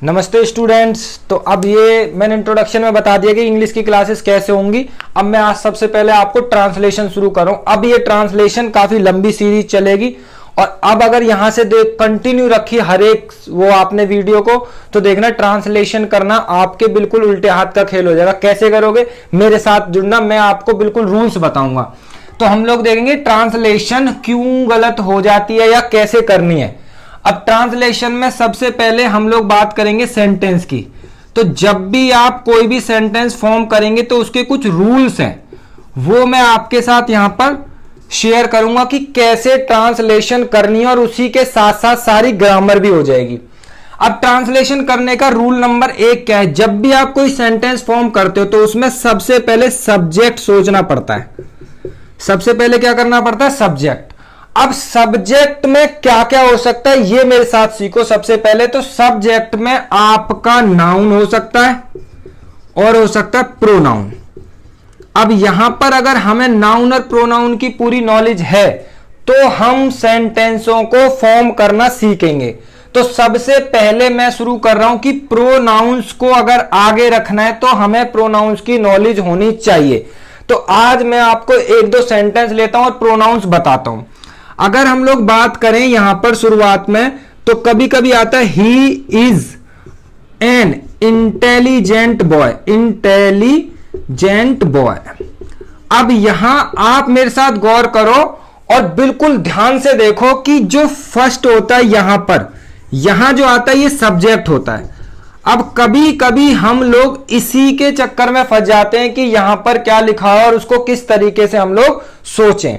नमस्ते स्टूडेंट्स। तो अब ये मैंने इंट्रोडक्शन में बता दिया कि इंग्लिश की क्लासेस कैसे होंगी। अब मैं आज सबसे पहले आपको ट्रांसलेशन शुरू कर रहा हूं। अब ये ट्रांसलेशन काफी लंबी सीरीज चलेगी और अब अगर यहां से देख कंटिन्यू रखी हर एक वो आपने वीडियो को, तो देखना ट्रांसलेशन करना आपके बिल्कुल उल्टे हाथ का खेल हो जाएगा। कैसे करोगे? मेरे साथ जुड़ना, मैं आपको बिल्कुल रूल्स बताऊंगा। तो हम लोग देखेंगे ट्रांसलेशन क्यों गलत हो जाती है या कैसे करनी है। अब ट्रांसलेशन में सबसे पहले हम लोग बात करेंगे सेंटेंस की। तो जब भी आप कोई भी सेंटेंस फॉर्म करेंगे तो उसके कुछ रूल्स हैं, वो मैं आपके साथ यहां पर शेयर करूंगा कि कैसे ट्रांसलेशन करनी है और उसी के साथ साथ सारी ग्रामर भी हो जाएगी। अब ट्रांसलेशन करने का रूल नंबर 1 क्या है? जब भी आप कोई सेंटेंस फॉर्म करते हो तो उसमें सबसे पहले सब्जेक्ट सोचना पड़ता है। सबसे पहले क्या करना पड़ता है? सब्जेक्ट। अब सब्जेक्ट में क्या क्या हो सकता है ये मेरे साथ सीखो। सबसे पहले तो सब्जेक्ट में आपका नाउन हो सकता है और हो सकता है प्रोनाउन। अब यहां पर अगर हमें नाउन और प्रोनाउन की पूरी नॉलेज है तो हम सेंटेंसों को फॉर्म करना सीखेंगे। तो सबसे पहले मैं शुरू कर रहा हूं कि प्रोनाउंस को अगर आगे रखना है तो हमें प्रोनाउंस की नॉलेज होनी चाहिए। तो आज मैं आपको एक दो सेंटेंस लेता हूं और प्रोनाउंस बताता हूं। अगर हम लोग बात करें यहां पर शुरुआत में, तो कभी कभी आता है he is an intelligent boy. Intelligent boy. अब यहां आप मेरे साथ गौर करो और बिल्कुल ध्यान से देखो कि जो फर्स्ट होता है यहां पर, यहां जो आता है ये सब्जेक्ट होता है। अब कभी कभी हम लोग इसी के चक्कर में फंस जाते हैं कि यहां पर क्या लिखा है और उसको किस तरीके से हम लोग सोचें।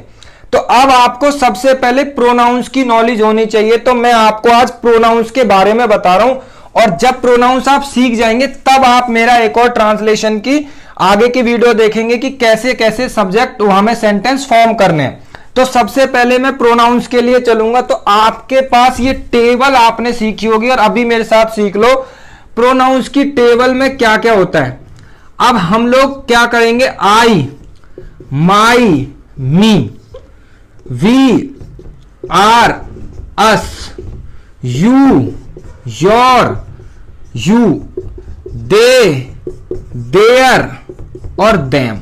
तो अब आपको सबसे पहले प्रोनाउंस की नॉलेज होनी चाहिए। तो मैं आपको आज प्रोनाउंस के बारे में बता रहा हूं और जब प्रोनाउंस आप सीख जाएंगे तब आप मेरा एक और ट्रांसलेशन की आगे की वीडियो देखेंगे कि कैसे कैसे सब्जेक्ट वहां में सेंटेंस फॉर्म करने हैं। तो सबसे पहले मैं प्रोनाउंस के लिए चलूंगा। तो आपके पास ये टेबल आपने सीखी होगी और अभी मेरे साथ सीख लो प्रोनाउंस की टेबल में क्या क्या होता है। अब हम लोग क्या करेंगे? I, my, me, we, are, us, you, your, you, they, their और देम।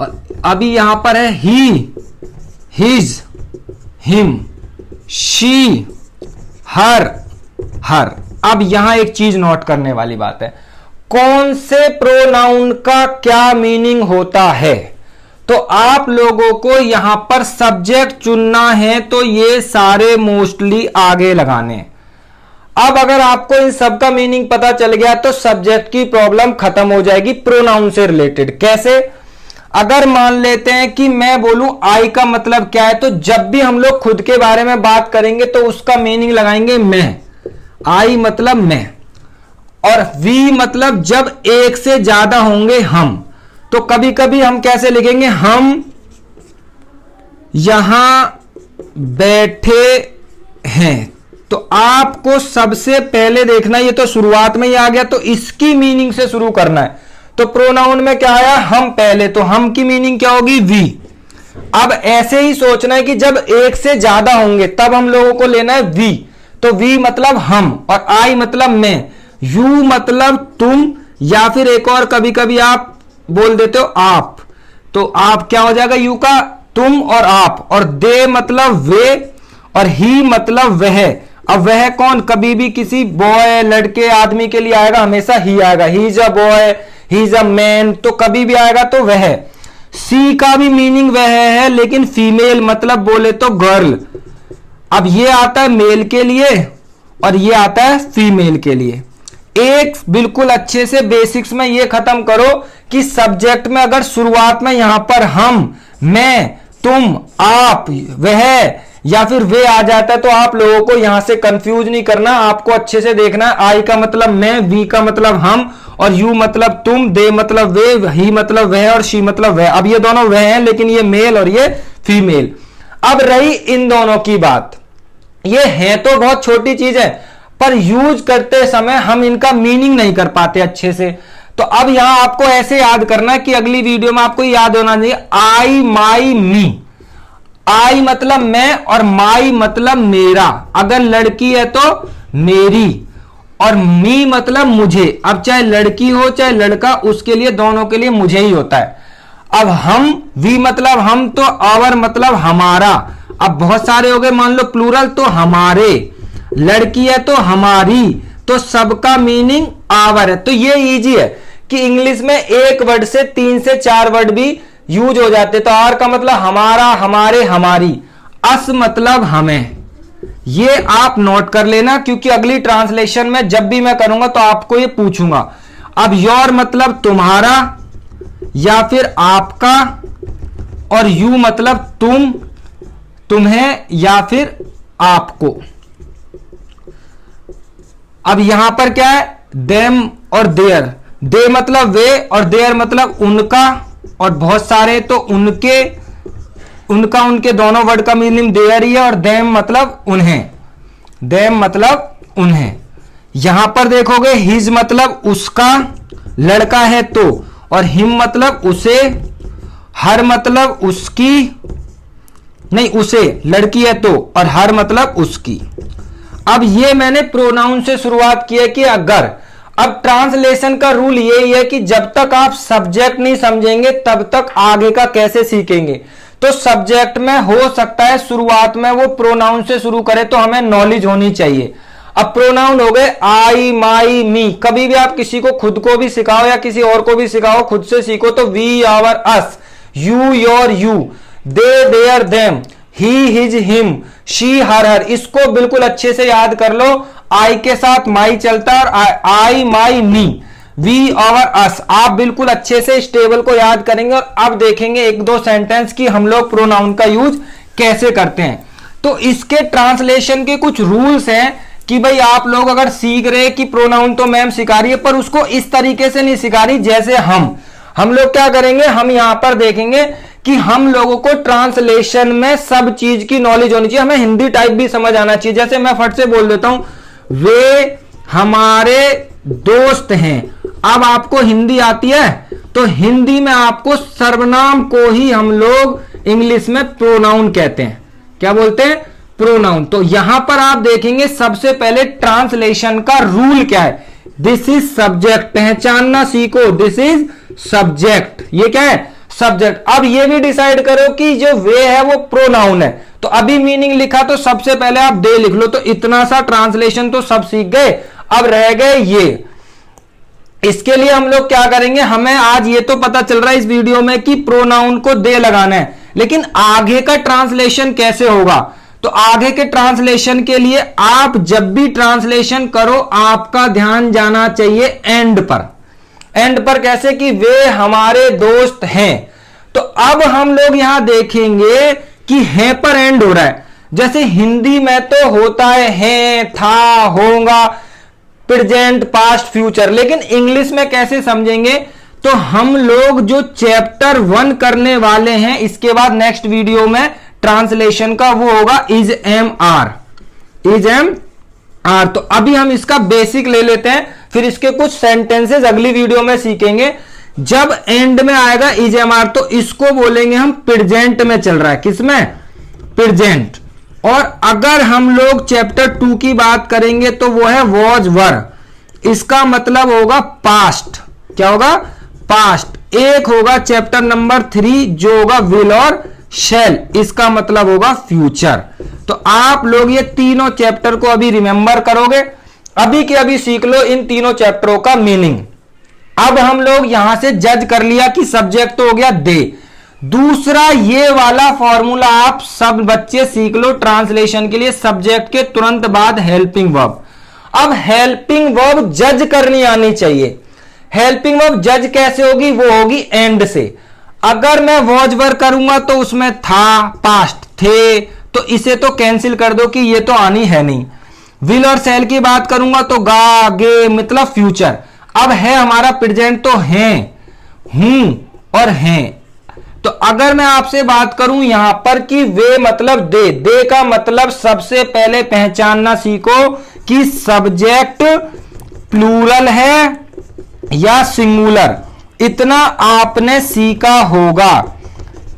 और अभी यहां पर है he, his, him, she, her, her. अब यहां एक चीज नोट करने वाली बात है, कौन से प्रोनाउन का क्या मीनिंग होता है। तो आप लोगों को यहां पर सब्जेक्ट चुनना है तो ये सारे मोस्टली आगे लगाने। अब अगर आपको इन सब का मीनिंग पता चल गया तो सब्जेक्ट की प्रॉब्लम खत्म हो जाएगी प्रोनाउन से रिलेटेड। कैसे? अगर मान लेते हैं कि मैं बोलूं आई का मतलब क्या है, तो जब भी हम लोग खुद के बारे में बात करेंगे तो उसका मीनिंग लगाएंगे मैं। आई मतलब मैं। और वी मतलब जब एक से ज्यादा होंगे हम। तो कभी कभी हम कैसे लिखेंगे? हम यहां बैठे हैं। तो आपको सबसे पहले देखना, ये तो शुरुआत में ही आ गया तो इसकी मीनिंग से शुरू करना है। तो प्रोनाउन में क्या आया? हम पहले। तो हम की मीनिंग क्या होगी? वी। अब ऐसे ही सोचना है कि जब एक से ज्यादा होंगे तब हम लोगों को लेना है वी। तो वी मतलब हम और आई मतलब मैं, यू मतलब तुम, या फिर एक और कभी कभी आप बोल देते हो आप। तो आप क्या हो जाएगा? यू का तुम और आप। और दे मतलब वे और ही मतलब वह। अब वह कौन? कभी भी किसी बॉय, लड़के, आदमी के लिए आएगा हमेशा ही आएगा। He is a boy, he is a man, तो कभी भी आएगा तो वह। सी का भी मीनिंग वह है लेकिन फीमेल मतलब बोले तो गर्ल। अब ये आता है मेल के लिए और ये आता है फीमेल के लिए। एक बिल्कुल अच्छे से बेसिक्स में ये खत्म करो कि सब्जेक्ट में अगर शुरुआत में यहां पर हम, मैं, तुम, आप, वह या फिर वे आ जाता है तो आप लोगों को यहां से कंफ्यूज नहीं करना। आपको अच्छे से देखना है आई का मतलब मैं, वी का मतलब हम और यू मतलब तुम, दे मतलब वे, ही मतलब वह और शी मतलब वह। अब ये दोनों वह हैं लेकिन ये मेल और ये फीमेल। अब रही इन दोनों की बात। ये है तो बहुत छोटी चीज है पर यूज करते समय हम इनका मीनिंग नहीं कर पाते अच्छे से। तो अब यहां आपको ऐसे याद करना है कि अगली वीडियो में आपको याद होना चाहिए आई, माई, मी। आई मतलब मैं और माई मतलब मेरा। अगर लड़की है तो मेरी और मी मतलब मुझे। अब चाहे लड़की हो चाहे लड़का, उसके लिए दोनों के लिए मुझे ही होता है। अब हम, वी मतलब हम, तो आवर मतलब हमारा। अब बहुत सारे हो गए मान लो प्लूरल, तो हमारे, लड़की है तो हमारी, तो सबका मीनिंग आवर है। तो ये इजी है कि इंग्लिश में एक वर्ड से 3 से 4 वर्ड भी यूज हो जाते। तो आवर का मतलब हमारा, हमारे, हमारी। अस मतलब हमें। ये आप नोट कर लेना, क्योंकि अगली ट्रांसलेशन में जब भी मैं करूंगा तो आपको ये पूछूंगा। अब योर मतलब तुम्हारा या फिर आपका, और यू मतलब तुम, तुम्हें या फिर आपको। अब यहां पर क्या है, देम और देयर। दे मतलब वे और देयर मतलब उनका, और बहुत सारे तो उनके, उनका, उनके दोनों वर्ड का मीनिंग देयर ही है। और देम मतलब उन्हें, देम मतलब उन्हें। यहां पर देखोगे हिज मतलब उसका, लड़का है तो, और हिम मतलब उसे, हर मतलब उसकी, नहीं उसे, लड़की है तो, और हर मतलब उसकी। अब ये मैंने प्रोनाउन से शुरुआत की है कि अगर। अब ट्रांसलेशन का रूल यही है कि जब तक आप सब्जेक्ट नहीं समझेंगे तब तक आगे का कैसे सीखेंगे। तो सब्जेक्ट में हो सकता है शुरुआत में वो प्रोनाउन से शुरू करे, तो हमें नॉलेज होनी चाहिए। अब प्रोनाउन हो गए आई, माई, मी। कभी भी आप किसी को, खुद को भी सिखाओ या किसी और को भी सिखाओ, खुद से सीखो तो we, our, us, you, your, you, they, their, them, he, his, him, she, her. इसको बिल्कुल अच्छे से याद कर लो। आई के साथ माई चलता है, और आई, माई, मी, वी, आवर, अस। आप बिल्कुल अच्छे से इस टेबल को याद करेंगे, और अब देखेंगे एक दो सेंटेंस की हम लोग प्रोनाउन का यूज कैसे करते हैं। तो इसके ट्रांसलेशन के कुछ रूल्स हैं कि भाई आप लोग अगर सीख रहे कि प्रोनाउन तो मैम सिखा रही है, पर उसको इस तरीके से नहीं सिखा रही जैसे हम लोग क्या करेंगे, हम यहां पर देखेंगे कि हम लोगों को ट्रांसलेशन में सब चीज की नॉलेज होनी चाहिए। हमें हिंदी टाइप भी समझ आना चाहिए। जैसे मैं फट से बोल देता हूं, वे हमारे दोस्त हैं। अब आपको हिंदी आती है तो हिंदी में आपको सर्वनाम को ही हम लोग इंग्लिश में प्रोनाउन कहते हैं। क्या बोलते हैं? प्रोनाउन। तो यहां पर आप देखेंगे सबसे पहले ट्रांसलेशन का रूल क्या है। दिस इज सब्जेक्ट, पहचानना सीखो। दिस इज सब्जेक्ट, ये क्या है? सब्जेक्ट। अब ये भी डिसाइड करो कि जो वे है वो प्रोनाउन है। तो अभी मीनिंग लिखा तो सबसे पहले आप दे लिख लो। तो इतना सा ट्रांसलेशन तो सब सीख गए। अब रह गए ये। इसके लिए हम लोग क्या करेंगे, हमें आज ये तो पता चल रहा है इस वीडियो में कि प्रोनाउन को दे लगाना है, लेकिन आगे का ट्रांसलेशन कैसे होगा। तो आगे के ट्रांसलेशन के लिए आप जब भी ट्रांसलेशन करो आपका ध्यान जाना चाहिए एंड पर। एंड पर कैसे? कि वे हमारे दोस्त हैं। तो अब हम लोग यहां देखेंगे कि है पर एंड हो रहा है। जैसे हिंदी में तो होता है, था, होगा, प्रेजेंट, पास्ट, फ्यूचर। लेकिन इंग्लिश में कैसे समझेंगे? तो हम लोग जो चैप्टर 1 करने वाले हैं, इसके बाद नेक्स्ट वीडियो में ट्रांसलेशन का वो होगा is, am, are. Is, am, are. तो अभी हम इसका बेसिक ले लेते हैं, फिर इसके कुछ सेंटेंसेस अगली वीडियो में सीखेंगे। जब एंड में आएगा इज, एम, आर, तो इसको बोलेंगे हम प्रेजेंट में चल रहा है। किसमें? प्रेजेंट। और अगर हम लोग चैप्टर 2 की बात करेंगे तो वो है वॉज, वर। इसका मतलब होगा पास्ट। क्या होगा? पास्ट। एक होगा चैप्टर नंबर 3 जो होगा विल और शैल, इसका मतलब होगा फ्यूचर। तो आप लोग ये तीनों चैप्टर को अभी रिमेंबर करोगे, अभी के अभी सीख लो इन तीनों चैप्टरों का मीनिंग। अब हम लोग यहां से जज कर लिया कि सब्जेक्ट तो हो गया दे। दूसरा ये वाला फॉर्मूला आप सब बच्चे सीख लो ट्रांसलेशन के लिए। सब्जेक्ट के तुरंत बाद हेल्पिंग वर्ब। अब हेल्पिंग वर्ब जज करनी आनी चाहिए। हेल्पिंग वर्ब जज कैसे होगी? वो होगी एंड से। अगर मैं वॉज वर करूंगा तो उसमें था, पास्ट, थे, तो इसे तो कैंसिल कर दो कि ये तो आनी है नहीं। विल और शैल की बात करूंगा तो गा, गे मतलब फ्यूचर। अब है हमारा प्रेजेंट तो हैं, हूं और हैं। तो अगर मैं आपसे बात करूं यहां पर कि वे मतलब दे, दे का मतलब सबसे पहले पहचानना सीखो कि सब्जेक्ट प्लूरल है या सिंगुलर। इतना आपने सीखा होगा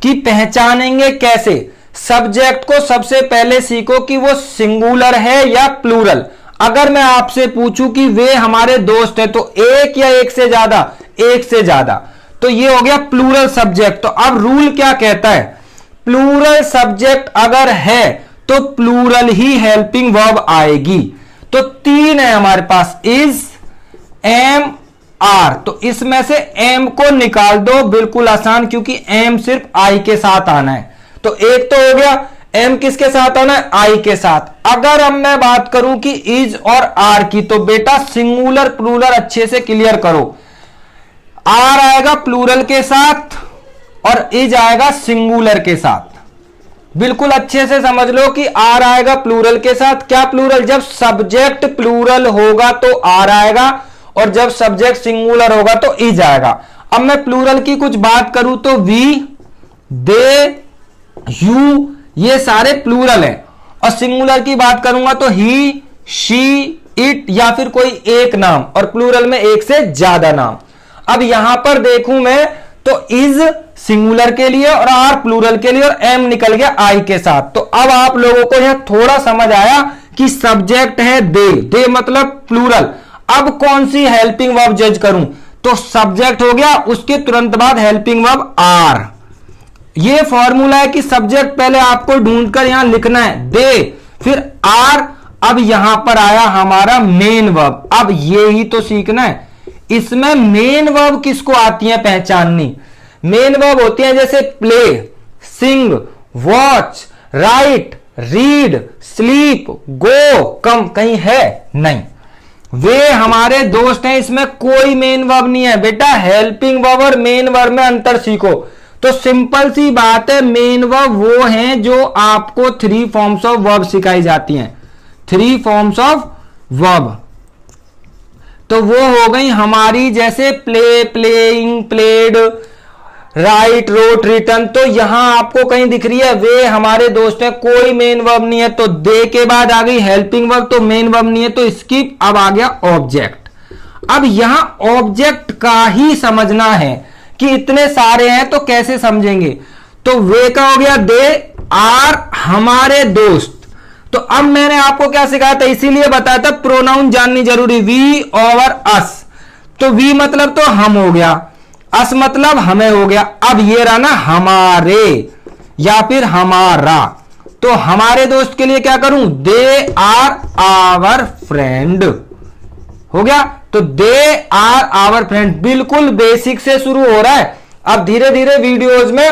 कि पहचानेंगे कैसे। सब्जेक्ट को सबसे पहले सीखो कि वो सिंगुलर है या प्लूरल। अगर मैं आपसे पूछूं कि वे हमारे दोस्त हैं, तो एक या एक से ज्यादा, एक से ज्यादा, तो ये हो गया प्लूरल सब्जेक्ट। तो अब रूल क्या कहता है, प्लूरल सब्जेक्ट अगर है तो प्लूरल ही हेल्पिंग वर्ब आएगी। तो 3 है हमारे पास, इज, एम, आर। तो इसमें से एम को निकाल दो, बिल्कुल आसान, क्योंकि एम सिर्फ आई के साथ आना है। तो एक तो हो गया, एम किसके साथ आना है, आई के साथ। अगर अब मैं बात करूं कि इज और आर की, तो बेटा सिंगुलर प्लूरल अच्छे से क्लियर करो। आर आएगा प्लूरल के साथ और इज आएगा सिंगुलर के साथ। बिल्कुल अच्छे से समझ लो कि आर आएगा प्लूरल के साथ। क्या प्लूरल, जब सब्जेक्ट प्लूरल होगा तो आर आएगा, और जब सब्जेक्ट सिंगुलर होगा तो इज आएगा। अब मैं प्लूरल की कुछ बात करूं तो वी, दे, यू, ये सारे प्लूरल हैं। और सिंगुलर की बात करूंगा तो ही, शी, इट, या फिर कोई एक नाम, और प्लूरल में एक से ज्यादा नाम। अब यहां पर देखूं मैं तो इज सिंगुलर के लिए और आर प्लूरल के लिए, और एम निकल गया आई के साथ। तो अब आप लोगों को यह थोड़ा समझ आया कि सब्जेक्ट है दे, दे मतलब प्लूरल। अब कौन सी हेल्पिंग वर्ब जज करूं, तो सब्जेक्ट हो गया, उसके तुरंत बाद हेल्पिंग वर्ब आर। ये फॉर्मूला है कि सब्जेक्ट पहले आपको ढूंढकर यहां लिखना है, दे, फिर आर। अब यहां पर आया हमारा मेन वर्ब। अब ये ही तो सीखना है। इसमें मेन वर्ब किसको आती है पहचाननी, मेन वर्ब होती है जैसे प्ले, सिंग, वॉच, राइट, रीड, स्लीप, गो, कम, कहीं है नहीं। वे हमारे दोस्त हैं, इसमें कोई मेन वर्ब नहीं है बेटा। हेल्पिंग वर्ब और मेन वर्ब में अंतर सीखो। तो सिंपल सी बात है, मेन वर्ब वो हैं जो आपको 3 फॉर्म्स ऑफ वर्ब सिखाई जाती हैं, 3 फॉर्म्स ऑफ वर्ब। तो वो हो गई हमारी जैसे play, playing, played, write, wrote, written. तो यहां आपको कहीं दिख रही है वे हमारे दोस्त हैं, कोई मेन वर्ब नहीं है। तो दे के बाद आ गई हेल्पिंग वर्ब, तो मेन वर्ब नहीं है, तो स्किप। अब आ गया ऑब्जेक्ट। अब यहां ऑब्जेक्ट का ही समझना है कि इतने सारे हैं तो कैसे समझेंगे। तो वे का हो गया, दे आर हमारे दोस्त। तो अब मैंने आपको क्या सिखाया था, इसीलिए बताया था प्रोनाउन जाननी जरूरी, वी ओवर अस। तो वी मतलब तो हम हो गया, अस मतलब हमें हो गया। अब ये रहा ना हमारे या फिर हमारा। तो हमारे दोस्त के लिए क्या करूं, दे आर आवर फ्रेंड हो गया। तो दे आर आवर फ्रेंड बिल्कुल बेसिक से शुरू हो रहा है। अब धीरे धीरे वीडियोज में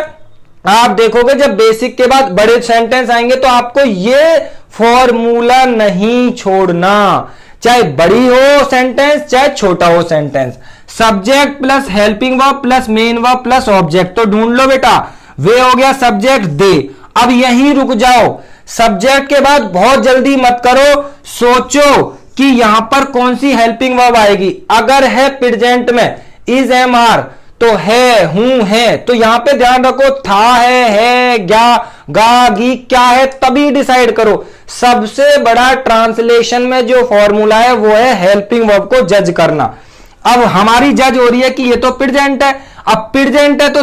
आप देखोगे जब बेसिक के बाद बड़े सेंटेंस आएंगे तो आपको ये फॉर्मूला नहीं छोड़ना, चाहे बड़ी हो सेंटेंस चाहे छोटा हो sentence. Subject plus helping verb plus main verb plus object. तो ढूंढ लो बेटा, वे हो गया सब्जेक्ट दे। अब यहीं रुक जाओ, सब्जेक्ट के बाद बहुत जल्दी मत करो, सोचो कि यहां पर कौन सी हेल्पिंग वर्ब आएगी। अगर है प्रेजेंट में इज, एम, आर, तो है, हूं, है, तो यहां पे ध्यान रखो था, है, क्या, गा, गी, क्या है, तभी डिसाइड करो। सबसे बड़ा ट्रांसलेशन में जो फॉर्मूला है वो है हेल्पिंग वर्ब को जज करना। अब हमारी जज हो रही है कि ये तो प्रेजेंट है। अब प्रेजेंट है तो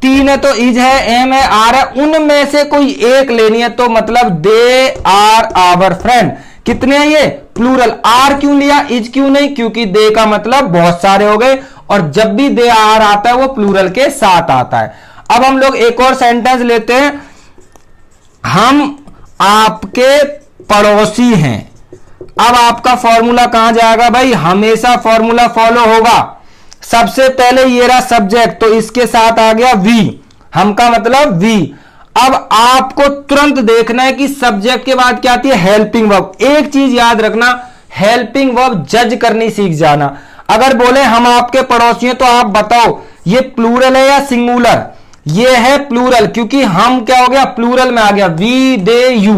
तीन है तो इज है, एम है, आर है, उनमें से कोई एक लेनी है। तो मतलब दे आर आवर फ्रेंड। कितने हैं ये, प्लूरल। आर क्यों लिया, इज क्यों नहीं, क्योंकि दे का मतलब बहुत सारे हो गए, और जब भी दे आर आता है वो प्लूरल के साथ आता है। अब हम लोग एक और सेंटेंस लेते हैं, हम आपके पड़ोसी हैं। अब आपका फॉर्मूला कहां जाएगा भाई, हमेशा फॉर्मूला फॉलो होगा। सबसे पहले ये रहा सब्जेक्ट, तो इसके साथ आ गया वी, हम का मतलब वी। अब आपको तुरंत देखना है कि सब्जेक्ट के बाद क्या आती है, हेल्पिंग वर्ब। एक चीज याद रखना, हेल्पिंग वर्ब जज करनी सीख जाना। अगर बोले हम आपके पड़ोसी हैं तो आप बताओ ये प्लूरल है या सिंगुलर। ये है प्लूरल, क्योंकि हम क्या हो गया, प्लूरल में आ गया, वी, दे, यू।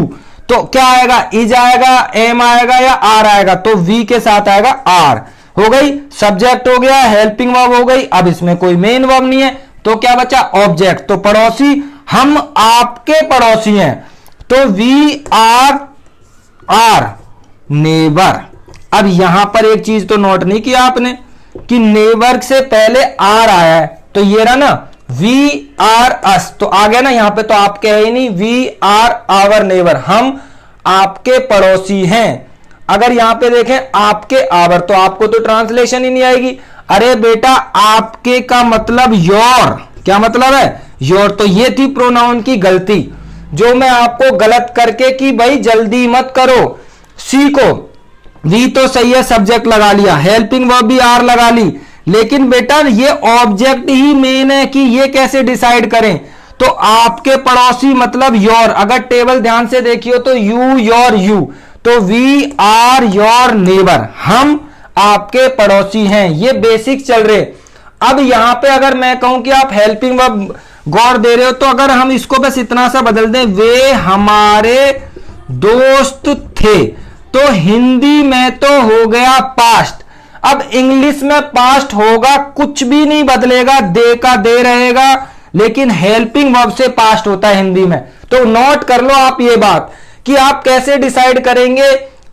तो क्या आएगा, इज आएगा, एम आएगा या आर आएगा। तो वी के साथ आएगा आर। हो गई, सब्जेक्ट हो गया, हेल्पिंग वर्ब हो गई। अब इसमें कोई मेन वर्ब नहीं है, तो क्या बचा, ऑब्जेक्ट। तो पड़ोसी, हम आपके पड़ोसी हैं, तो वी आर नेबर। अब यहां पर एक चीज तो नोट नहीं किया आपने कि नेबर से पहले आर आया है, तो ये रहा ना वी आर अस, तो आ गया ना यहां पे। तो आप कहे ही नहीं, वी आर आवर नेबर, हम आपके पड़ोसी हैं। अगर यहां पे देखें आपके आवर, तो आपको तो ट्रांसलेशन ही नहीं आएगी। अरे बेटा आपके का मतलब योर, क्या मतलब है? योर। तो ये थी प्रोनाउन की गलती जो मैं आपको गलत करके कि भाई जल्दी मत करो, सीखो। वी तो सही है, सब्जेक्ट लगा लिया, हेल्पिंग वर्ब भी आर लगा ली, लेकिन बेटा ये ऑब्जेक्ट ही मेन है कि ये कैसे डिसाइड करें। तो आपके पड़ोसी मतलब योर, अगर टेबल ध्यान से देखियो तो यू योर यू, तो वी आर योर नेबर, हम आपके पड़ोसी हैं। ये बेसिक चल रहे। अब यहां पे अगर मैं कहूं कि आप हेल्पिंग वर्ब गौर दे रहे हो, तो अगर हम इसको बस इतना सा बदल दें, वे हमारे दोस्त थे, तो हिंदी में तो हो गया पास्ट। अब इंग्लिश में पास्ट होगा, कुछ भी नहीं बदलेगा, दे का दे रहेगा, लेकिन हेल्पिंग वर्ब से पास्ट होता है हिंदी में। तो नोट कर लो आप ये बात कि आप कैसे डिसाइड करेंगे,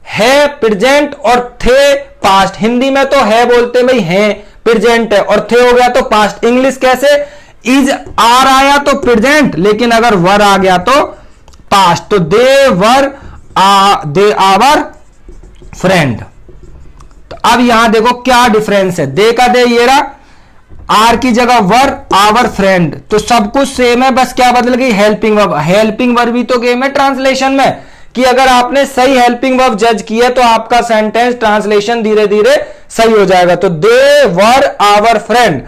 है प्रेजेंट और थे पास्ट। हिंदी में तो है बोलते भाई, है प्रेजेंट है, और थे हो गया तो पास्ट। इंग्लिश कैसे, इज आर आया तो प्रेजेंट, लेकिन अगर वर आ गया तो पास्ट। तो दे वर दे आवर फ्रेंड। तो अब यहां देखो क्या डिफरेंस है, दे का दे ये रहा, आर की जगह वर, आवर फ्रेंड, तो सब कुछ सेम है, बस क्या बदल गई, हेल्पिंग वर्ब। हेल्पिंग वर्ब भी तो गेम है ट्रांसलेशन में, कि अगर आपने सही हेल्पिंग वर्ब जज किया तो आपका सेंटेंस ट्रांसलेशन धीरे धीरे सही हो जाएगा। तो दे वर आवर फ्रेंड।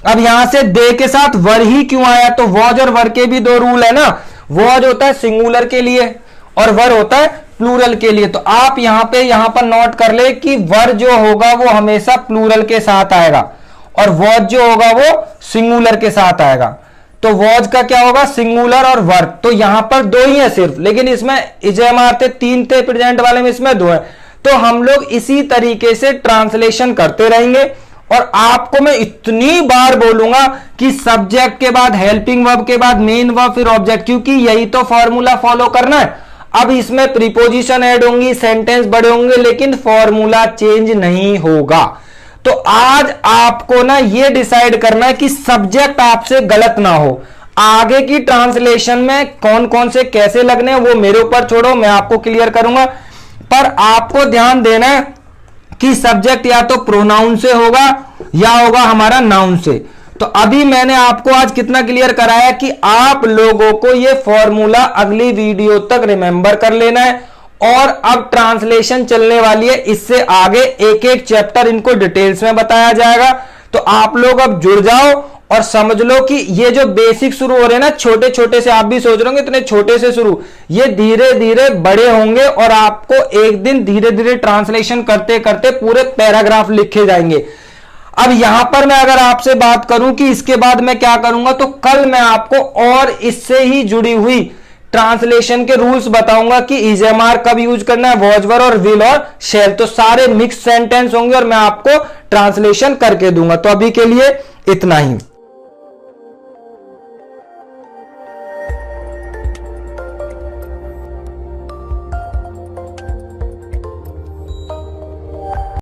अब यहां से दे के साथ वर ही क्यों आया, तो वॉज और वर के भी दो रूल है ना, वॉज होता है सिंगुलर के लिए और वर होता है प्लूरल के लिए। तो आप यहां पर नोट कर ले कि वर जो होगा वो हमेशा प्लूरल के साथ आएगा और वॉज जो होगा वो सिंगुलर के साथ आएगा। तो वॉज का क्या होगा, सिंगुलर और वर। तो यहां पर दो ही है सिर्फ, लेकिन इसमें इजेमार थे, तीन थे प्रेजेंट वाले में, इसमें दो है। तो हम लोग इसी तरीके से ट्रांसलेशन करते रहेंगे। और आपको मैं इतनी बार बोलूंगा कि सब्जेक्ट के बाद हेल्पिंग वर्ब के बाद मेन वर्ब फिर ऑब्जेक्ट, क्योंकि यही तो फॉर्मूला फॉलो करना है। अब इसमें प्रीपोजिशन ऐड होंगी, सेंटेंस बड़े होंगे, लेकिन फॉर्मूला चेंज नहीं होगा। तो आज आपको ना ये डिसाइड करना है कि सब्जेक्ट आपसे गलत ना हो। आगे की ट्रांसलेशन में कौन कौन से कैसे लगने हैं वो मेरे ऊपर छोड़ो, मैं आपको क्लियर करूंगा। पर आपको ध्यान देना है कि सब्जेक्ट या तो प्रोनाउन से होगा या होगा हमारा नाउन से। तो अभी मैंने आपको आज कितना क्लियर कराया कि आप लोगों को ये फॉर्मूला अगली वीडियो तक रिमेंबर कर लेना है। और अब ट्रांसलेशन चलने वाली है, इससे आगे एक एक चैप्टर इनको डिटेल्स में बताया जाएगा। तो आप लोग अब जुड़ जाओ और समझ लो कि ये जो बेसिक शुरू हो रहे हैं ना, छोटे छोटे से, आप भी सोच रहे होंगे इतने छोटे से शुरू, ये धीरे धीरे बड़े होंगे और आपको एक दिन धीरे धीरे ट्रांसलेशन करते करते पूरे पैराग्राफ लिखे जाएंगे। अब यहां पर मैं अगर आपसे बात करूं कि इसके बाद मैं क्या करूंगा, तो कल मैं आपको और इससे ही जुड़ी हुई ट्रांसलेशन के रूल्स बताऊंगा कि इजेमार कब यूज करना है, वॉज वर और विल और शैल। तो सारे मिक्स सेंटेंस होंगे और मैं आपको ट्रांसलेशन करके दूंगा। तो अभी के लिए इतना ही।